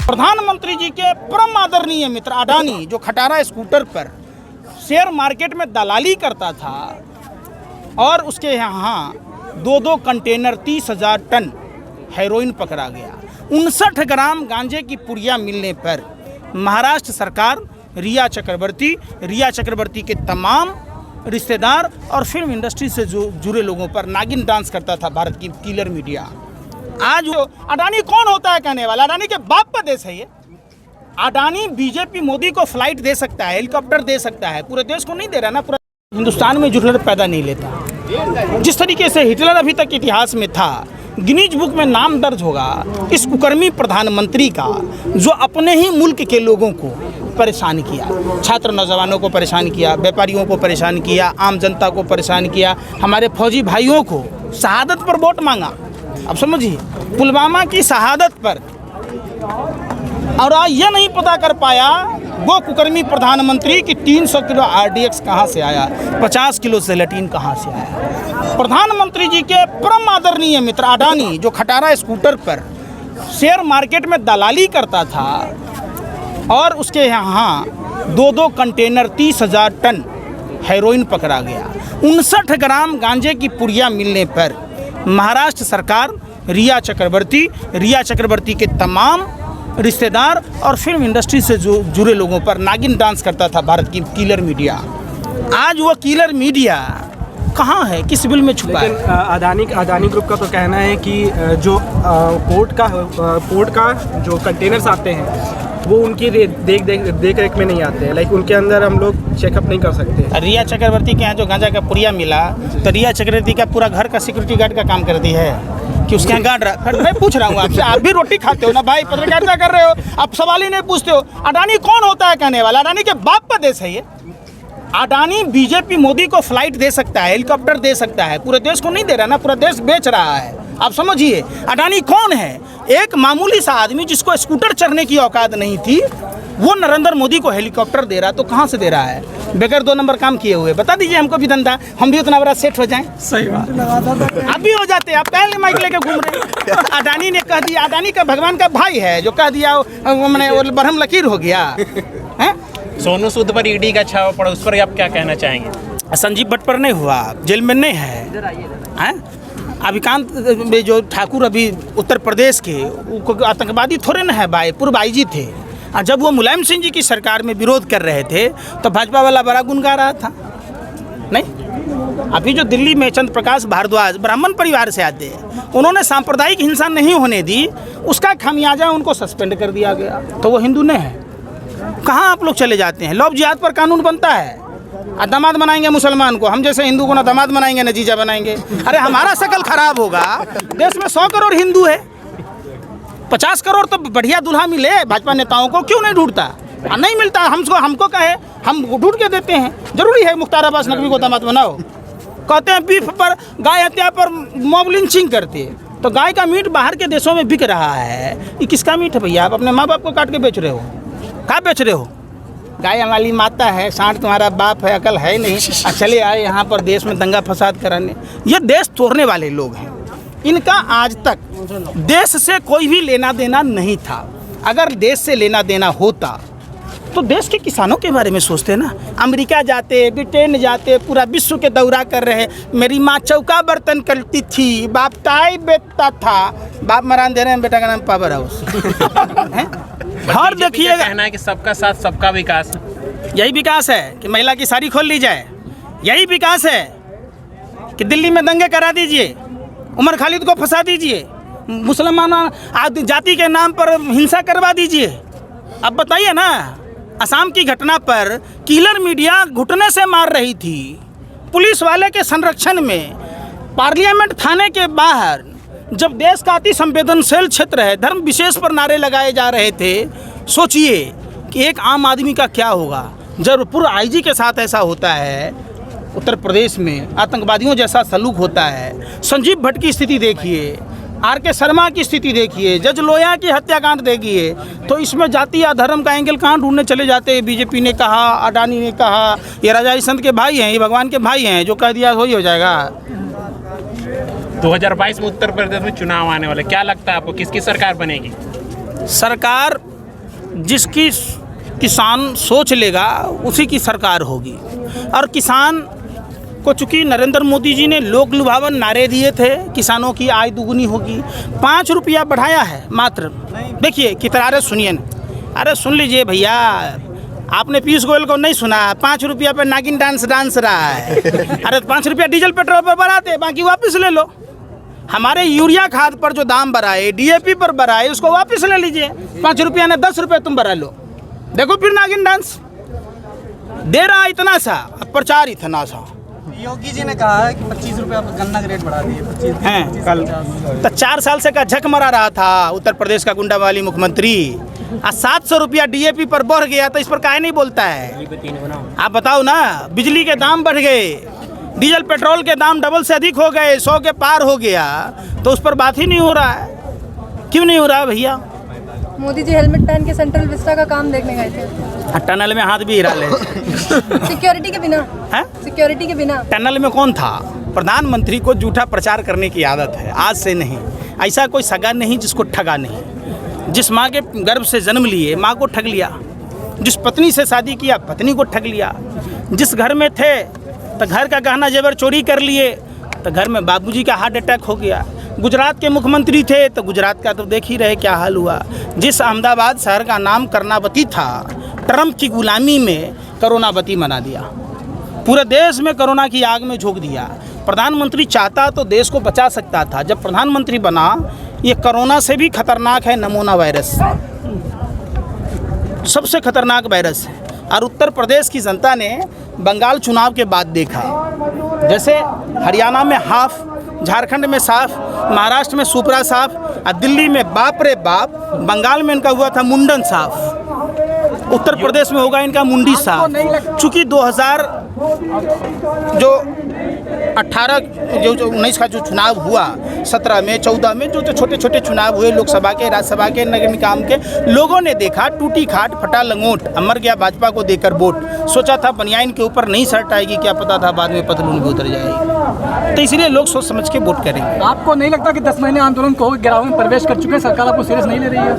प्रधानमंत्री जी के परम आदरणीय मित्र अडानी जो खटारा स्कूटर पर शेयर मार्केट में दलाली करता था और उसके यहाँ 2 कंटेनर 30,000 टन हेरोइन पकड़ा गया। 59 ग्राम गांजे की पुड़िया मिलने पर महाराष्ट्र सरकार रिया चक्रवर्ती के तमाम रिश्तेदार और फिल्म इंडस्ट्री से जो जुड़े लोगों पर नागिन डांस करता था भारत की किलर मीडिया। आज वो अडानी कौन होता है कहने वाला? अडानी के बाप का देश है ये। अडानी बीजेपी मोदी को फ्लाइट दे सकता है, हेलीकॉप्टर दे सकता है, पूरे देश को नहीं दे रहा ना। पूरा हिंदुस्तान में हिटलर पैदा नहीं लेता। जिस तरीके से हिटलर अभी तक इतिहास में था, गिनीज बुक में नाम दर्ज होगा इस कुकर्मी प्रधानमंत्री का जो अपने ही मुल्क के लोगों को परेशान किया, छात्र नौजवानों को परेशान किया, व्यापारियों को परेशान किया, आम जनता को परेशान किया, हमारे फौजी भाइयों को शहादत पर वोट मांगा। अब समझिए, पुलवामा की शहादत पर, और आज ये नहीं पता कर पाया वो कुकर्मी प्रधानमंत्री की 300 किलो RDX कहाँ से आया, 50 किलो सेलेटिन कहाँ से आया। प्रधानमंत्री जी के परम आदरणीय मित्र अडानी जो खटारा स्कूटर पर शेयर मार्केट में दलाली करता था और उसके यहाँ 2 कंटेनर 30,000 टन हेरोइन पकड़ा गया। 59 ग्राम गांजे की पुड़िया मिलने पर महाराष्ट्र सरकार रिया चक्रवर्ती के तमाम रिश्तेदार और फिल्म इंडस्ट्री से जो जुड़े लोगों पर नागिन डांस करता था भारत की किलर मीडिया। आज वो किलर मीडिया कहाँ है, किस बिल में छुपा है? अडानी ग्रुप का तो कहना है कि जो पोर्ट का जो कंटेनर्स आते हैं वो उनकी देख रेख में नहीं आते हैं। लाइक उनके अंदर हम लोग चेकअप नहीं कर सकते। रिया चक्रवर्ती के यहाँ जो गांजा का पुड़िया मिला तो रिया चक्रवर्ती का पूरा घर का सिक्योरिटी गार्ड का काम कर दी है कि उसके यहाँ गार्ड रहा। मैं पूछ रहा हूँ आपसे, आप भी रोटी खाते हो ना भाई, पत्रकारिता कर रहे हो, आप सवाल ही नहीं पूछते हो। अडानी कौन होता है कहने वाला? अडानी के बाप का देश है ये। अडानी बीजेपी मोदी को फ्लाइट दे सकता है, हेलीकॉप्टर दे सकता है, पूरे देश को नहीं दे रहा ना, पूरा देश बेच रहा है। आप समझिए अडानी कौन है? एक मामूली सा आदमी जिसको स्कूटर चढ़ने की औकात नहीं थी, वो नरेंद्र मोदी को हेलीकॉप्टर दे रहा। तो कहाँ से दे रहा है? बगैर 2 नंबर काम किए हुए। बता दीजिए हमको भी धंधा, हम भी उतना बड़ा सेट हो जाएं। सही बात, आप भी हो जाते हैं। आप पहले माइक लेके घूम रहे हैं। अडानी ने कह दिया, अडानी का भगवान का भाई है जो कह दिया मैंने वो बरहम लकीर हो गया है। सोनू सूद पर ईडी का छावा पड़ा, उस पर आप क्या कहना चाहेंगे? संजीव भट्ट पर नहीं हुआ, जेल में नहीं है। अभिकांत जो ठाकुर अभी उत्तर प्रदेश के आतंकवादी थोड़े ना है भाई, पूर्व IG थे। और जब वो मुलायम सिंह जी की सरकार में विरोध कर रहे थे तो भाजपा वाला बड़ा गुन गा रहा था। नहीं, अभी जो दिल्ली में चंद्र प्रकाश भारद्वाज ब्राह्मण परिवार से आते हैं, उन्होंने सांप्रदायिक हिंसा नहीं होने दी, उसका खामियाजा उनको सस्पेंड कर दिया गया। तो वो हिंदू नहीं है। कहाँ आप लोग चले जाते हैं? लव जिहाद पर कानून बनता है, दामाद बनाएंगे मुसलमान को, हम जैसे हिंदू को ना दामाद बनाएंगे ना जीजा बनाएंगे। अरे हमारा शकल खराब होगा। देश में 100 करोड़ हिंदू है, 50 करोड़ तो बढ़िया दूल्हा मिले भाजपा नेताओं को, क्यों नहीं ढूंढता? नहीं मिलता, हमको कहे, हम ढूंढ के देते हैं। जरूरी है मुख्तार अब्बास नकवी को दामाद बनाओ? कहते हैं बीफ पर, गाय हत्या पर मॉब लिंचिंग करते। तो गाय का मीट बाहर के देशों में बिक रहा है, ये किसका मीट है भैया? आप अपने माँ बाप को काट के बेच रहे हो। कहाँ बेच रहे हो? गाय हमारी माता है, सांड तुम्हारा बाप है, अकल है नहीं, चले आए यहाँ पर देश में दंगा फसाद कराने। ये देश तोड़ने वाले लोग हैं। इनका आज तक देश से कोई भी लेना देना नहीं था। अगर देश से लेना देना होता तो देश के किसानों के बारे में सोचते ना। अमेरिका जाते, ब्रिटेन जाते, पूरा विश्व के दौरा कर रहे। मेरी माँ चौका बर्तन करती थी, बाप टाई बेचता था, बाप मरान दे रहे हैं, बेटा का नाम पावर हाउस है। और देखिए, कहना है कि सबका साथ सबका विकास, यही विकास है कि महिला की साड़ी खोल ली जाए, यही विकास है कि दिल्ली में दंगे करा दीजिए, उमर खालिद को फंसा दीजिए, मुसलमान जाति के नाम पर हिंसा करवा दीजिए। अब बताइए ना, असम की घटना पर किलर मीडिया घुटने से मार रही थी, पुलिस वाले के संरक्षण में, पार्लियामेंट थाने के बाहर, जब देश का अति संवेदनशील क्षेत्र है, धर्म विशेष पर नारे लगाए जा रहे थे। सोचिए कि एक आम आदमी का क्या होगा जब पूर्व IG के साथ ऐसा होता है। उत्तर प्रदेश में आतंकवादियों जैसा सलूक होता है। संजीव भट्ट की स्थिति देखिए, RK शर्मा की स्थिति देखिए, जज लोया की हत्याकांड देखिए। तो इसमें जाति या धर्म का एंगल कहाँ ढूंढने चले जाते हैं? बीजेपी ने कहा, अडानी ने कहा, ये राजा संत के भाई हैं, ये भगवान के भाई हैं, जो कह दिया वही हो जाएगा। 2022 में उत्तर प्रदेश में चुनाव आने वाले, क्या लगता है आपको किसकी सरकार बनेगी? सरकार जिसकी किसान सोच लेगा उसी की सरकार होगी। और किसान को चूँकि नरेंद्र मोदी जी ने लोक लुभावन नारे दिए थे, किसानों की आय दुगुनी होगी, 5 रुपया बढ़ाया है मात्र। देखिए कितना, अरे सुनिए ना, अरे सुन लीजिए भैया, आपने पीयूष गोयल को नहीं सुना, 5 रुपया पे नागिन डांस रहा है। अरे 5 रुपया डीजल पेट्रोल पर बढ़ाते, बाकी वापस ले लो। हमारे यूरिया खाद पर जो दाम बढ़ाए, DAP पर बढ़ाए, उसको वापस ले लीजिए। 5 रुपया ने 10 रुपये तुम बढ़ा लो, देखो फिर नागिन डांस दे रहा इतना सा, प्रचार इतना सा। योगी जी ने कहा है कि 25 रुपये गन्ना का रेट बढ़ा दिए, 25 हैं कल तो 4 साल से का झक मरा रहा था उत्तर प्रदेश का गुंडा वाली मुख्यमंत्री, 700 रुपया DAP पर बढ़ गया, तो इस पर काहे नहीं बोलता है? आप बताओ ना, बिजली के दाम बढ़ गए, डीजल पेट्रोल के दाम डबल से अधिक हो गए, 100 के पार हो गया, तो उस पर बात ही नहीं हो रहा है। क्यों नहीं हो रहा है भैया? मोदी जी हेलमेट पहन के सेंट्रल विस्टा का काम देखने गए थे, टनल में हाथ भी हिला ले। सिक्योरिटी के बिना है? सिक्योरिटी के बिना। टनल में कौन था? प्रधानमंत्री को झूठा प्रचार करने की आदत है, आज से नहीं। ऐसा कोई सगा नहीं जिसको ठगा नहीं। जिस माँ के गर्भ से जन्म लिए माँ को ठग लिया, जिस पत्नी से शादी किया पत्नी को ठग लिया, जिस घर में थे तो घर का गहना जेवर चोरी कर लिए, तो घर में बाबूजी का हार्ट अटैक हो गया। गुजरात के मुख्यमंत्री थे तो गुजरात का तो देख ही रहे क्या हाल हुआ। जिस अहमदाबाद शहर का नाम कर्नावती था, ट्रंप की गुलामी में करोनावती बना दिया, पूरे देश में कोरोना की आग में झोंक दिया। प्रधानमंत्री चाहता तो देश को बचा सकता था। जब प्रधानमंत्री बना, ये कोरोना से भी खतरनाक है नमूना वायरस, सबसे खतरनाक वायरस है। और उत्तर प्रदेश की जनता ने बंगाल चुनाव के बाद देखा, जैसे हरियाणा में हाफ, झारखंड में साफ, महाराष्ट्र में सुपरा साफ, और दिल्ली में बाप रे बाप, बंगाल में इनका हुआ था मुंडन साफ, उत्तर प्रदेश में होगा इनका मुंडी साफ। चूँकि 2019 का जो चुनाव हुआ, 17 में 14 में जो छोटे छोटे चुनाव हुए, लोकसभा के, राज्यसभा के, नगर निगम के, लोगों ने देखा टूटी खाट फटा लंगोट, मर गया भाजपा को देकर वोट। सोचा था बनियाइन के ऊपर नहीं शर्ट आएगी, क्या पता था बाद में पतलून भी उतर जाएगी। तो इसलिए लोग सोच समझ के वोट करेंगे। आपको नहीं लगता कि 10 महीने आंदोलन को गिराव में प्रवेश कर चुके हैं, सरकार आपको सीरियस नहीं ले रही है?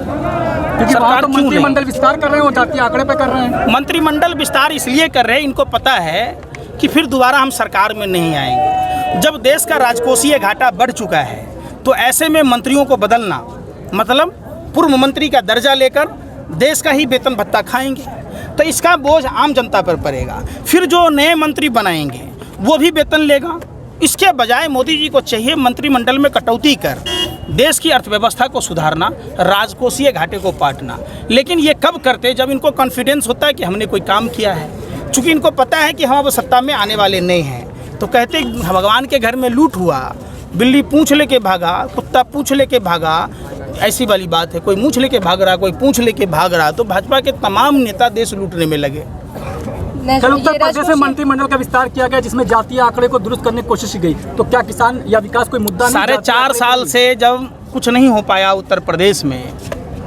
क्योंकि वहाँ तो मंत्रिमंडल विस्तार कर रहे हैं, वो जातीय आंकड़े पे कर रहे हैं। मंत्रिमंडल विस्तार इसलिए कर रहे हैं, इनको पता है कि फिर दोबारा हम सरकार में नहीं आएंगे। जब देश का राजकोषीय घाटा बढ़ चुका है, तो ऐसे में मंत्रियों को बदलना मतलब पूर्व मंत्री का दर्जा लेकर देश का ही वेतन भत्ता खाएंगे, तो इसका बोझ आम जनता पर पड़ेगा। फिर जो नए मंत्री बनाएंगे वो भी वेतन लेगा। इसके बजाय मोदी जी को चाहिए मंत्रिमंडल में कटौती कर देश की अर्थव्यवस्था को सुधारना, राजकोषीय घाटे को पाटना। लेकिन ये कब करते? जब इनको कॉन्फिडेंस होता है कि हमने कोई काम किया है। चूँकि इनको पता है कि हम अब सत्ता में आने वाले नहीं हैं, तो कहते भगवान के घर में लूट हुआ, बिल्ली पूँछ लेके भागा, कुत्ता पूँछ लेके भागा, ऐसी वाली बात है। कोई मूँछ लेके भाग रहा, कोई पूँछ लेके भाग रहा, तो भाजपा के तमाम नेता देश लूटने में लगे। कल उत्तर प्रदेश में मंत्रिमंडल का विस्तार किया गया, जिसमें जातीय आंकड़े को दुरुस्त करने की कोशिश की गई, तो क्या किसान या विकास कोई मुद्दा नहीं? 4.5 साल से जब कुछ नहीं हो पाया उत्तर प्रदेश में,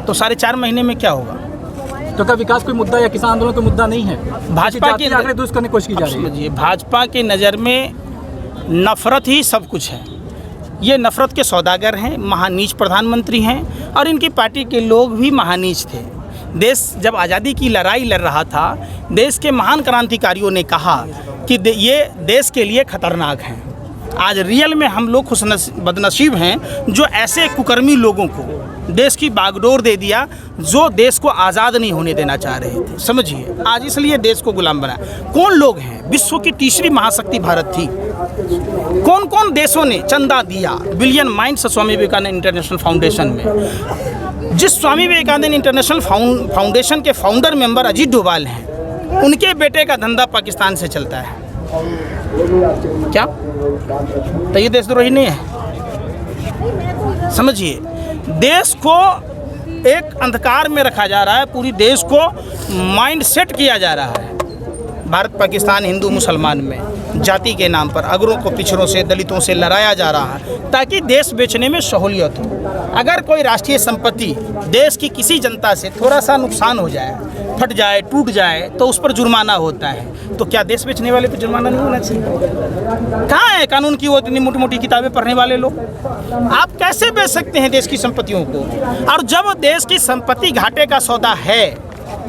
तो 4.5 महीने में क्या होगा? तो क्या विकास कोई मुद्दा या किसान आंदोलन कोई मुद्दा नहीं है? भाजपा की आंकड़े दुरुस्त करने की कोशिश की जा रही है। भाजपा की नज़र में नफरत ही सब कुछ है। ये नफरत के सौदागर हैं, महानीच प्रधानमंत्री हैं, और इनकी पार्टी के लोग भी महानीच थे। देश जब आज़ादी की लड़ाई लड़ रहा था, देश के महान क्रांतिकारियों ने कहा कि ये देश के लिए खतरनाक हैं। आज रियल में हम लोग बदनसीब हैं जो ऐसे कुकर्मी लोगों को देश की बागडोर दे दिया, जो देश को आज़ाद नहीं होने देना चाह रहे थे। समझिए, आज इसलिए देश को गुलाम बनाया। कौन लोग हैं? विश्व की तीसरी महाशक्ति भारत थी। कौन कौन देशों ने चंदा दिया? Billion minds Swami Vivekananda international foundation में। जिस स्वामी विवेकानंद इंटरनेशनल फाउंडेशन के फाउंडर मेंबर अजीत डोभाल हैं, उनके बेटे का धंधा पाकिस्तान से चलता है। क्या तो ये देशद्रोही नहीं है? समझिए, देश को एक अंधकार में रखा जा रहा है, पूरी देश को माइंड सेट किया जा रहा है। भारत पाकिस्तान, हिंदू मुसलमान में जाति के नाम पर अगरों को पिछड़ों से, दलितों से लड़ाया जा रहा है ताकि देश बेचने में सहूलियत हो। अगर कोई राष्ट्रीय संपत्ति देश की किसी जनता से थोड़ा सा नुकसान हो जाए, फट जाए, टूट जाए, तो उस पर जुर्माना होता है। तो क्या देश बेचने वाले पर जुर्माना नहीं होना चाहिए? कहाँ है कानून की वो इतनी मोटी मोटी किताबें पढ़ने वाले लोग? आप कैसे बेच सकते हैं देश की संपत्तियों को? और जब देश की संपत्ति घाटे का सौदा है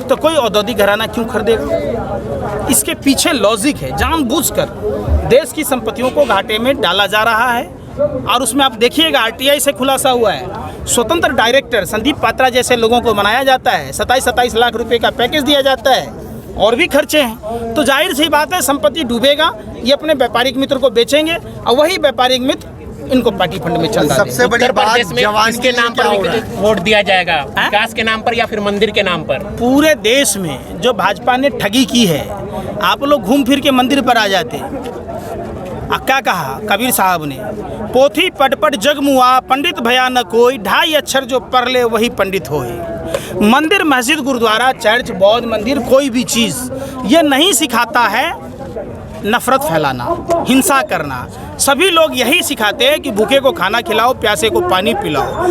तो कोई औद्योगिक घराना क्यों खरीदेगा? इसके पीछे लॉजिक है, जानबूझकर देश की संपत्तियों को घाटे में डाला जा रहा है। और उसमें आप देखिएगा आरटीआई से खुलासा हुआ है, स्वतंत्र डायरेक्टर संदीप पात्रा जैसे लोगों को बनाया जाता है, 27 लाख रुपए का पैकेज दिया जाता है, और भी खर्चे हैं। तो जाहिर सी बात है संपत्ति डूबेगा, ये अपने व्यापारिक मित्र को बेचेंगे और वही व्यापारिक मित्र इनको पार्टी फंड में चल सबसे बड़ी उत्तर बात प्रदेश में जवान किसके नाम पर वोट दिया जाएगा? विकास के नाम पर या फिर मंदिर के नाम पर? पूरे देश में जो भाजपा ने ठगी की है, आप लोग घूम फिर के मंदिर पर आ जाते। क्या कहा कबीर साहब ने, पोथी पट पट जग मुआ, पंडित भया न कोई, 2.5 अक्षर जो पढ़ ले वही पंडित होए। मंदिर, मस्जिद, गुरुद्वारा, चर्च, बौद्ध मंदिर, कोई भी चीज़ ये नहीं सिखाता है नफरत फैलाना, हिंसा करना। सभी लोग यही सिखाते हैं कि भूखे को खाना खिलाओ, प्यासे को पानी पिलाओ।